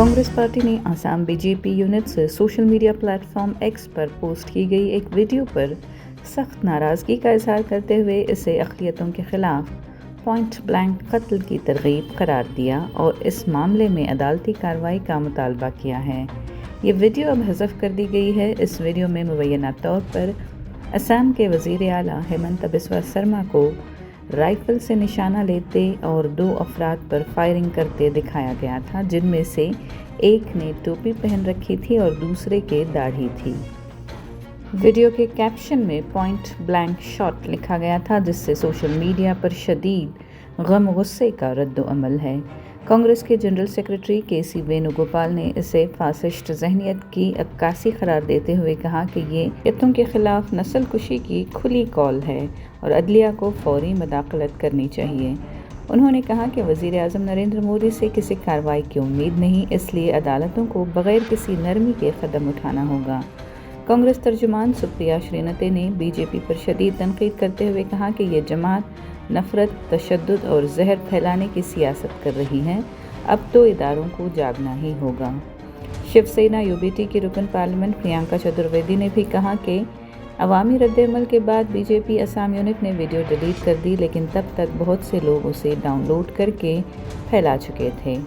Congress party ने Assam BJP unit से social media platform x पर पोस्ट की गई एक वीडियो पर सख्त नाराज़गी का इजहार करते हुए इसे अक़लियतों के ख़िलाफ़ पॉइंट ब्लैंक कत्ल की तरगीब करार दिया और इस मामले में अदालती कार्रवाई का मुतालबा किया है। ये वीडियो अब हज़फ कर दी गई है। इस वीडियो में मुबैना तौर पर असम के वज़ीर आला हेमंत बिस्वा शर्मा को राइफ़ल से निशाना लेते और 2 अफराद पर फायरिंग करते दिखाया गया था, जिनमें से एक ने टोपी पहन रखी थी और दूसरे के दाढ़ी थी। वीडियो के कैप्शन में पॉइंट ब्लैंक शॉट लिखा गया था, जिससे सोशल मीडिया पर शदीद गम गुस्से का रद्द-ओ-अमल है। कांग्रेस के जनरल सेक्रेटरी के.सी. वेणुगोपाल ने इसे फासिस्ट ज़हनियत की अक्कासी करार देते हुए कहा कि ये हितों के खिलाफ नस्ल कुशी की खुली कॉल है और अदलिया को फौरी मदाखलत करनी चाहिए। उन्होंने कहा कि वज़ीर आज़म नरेंद्र मोदी से किसी कार्रवाई की उम्मीद नहीं, इसलिए अदालतों को बग़ैर किसी नरमी के कदम उठाना होगा। कांग्रेस तर्जुमान सुप्रिया श्रीनते ने बीजेपी पर शदीद तनकीद करते हुए कहा कि ये जमात नफ़रत, तशद्दुद और जहर फैलाने की सियासत कर रही है। अब तो इदारों को जागना ही होगा। शिवसेना यूबीटी की रुकन पार्लियामेंट प्रियंका चतुर्वेदी ने भी कहा कि अवामी रद्द-ए-अमल के बाद बीजेपी असम यूनिट ने वीडियो डिलीट कर दी, लेकिन तब तक बहुत से लोग उसे डाउनलोड करके फैला चुके थे।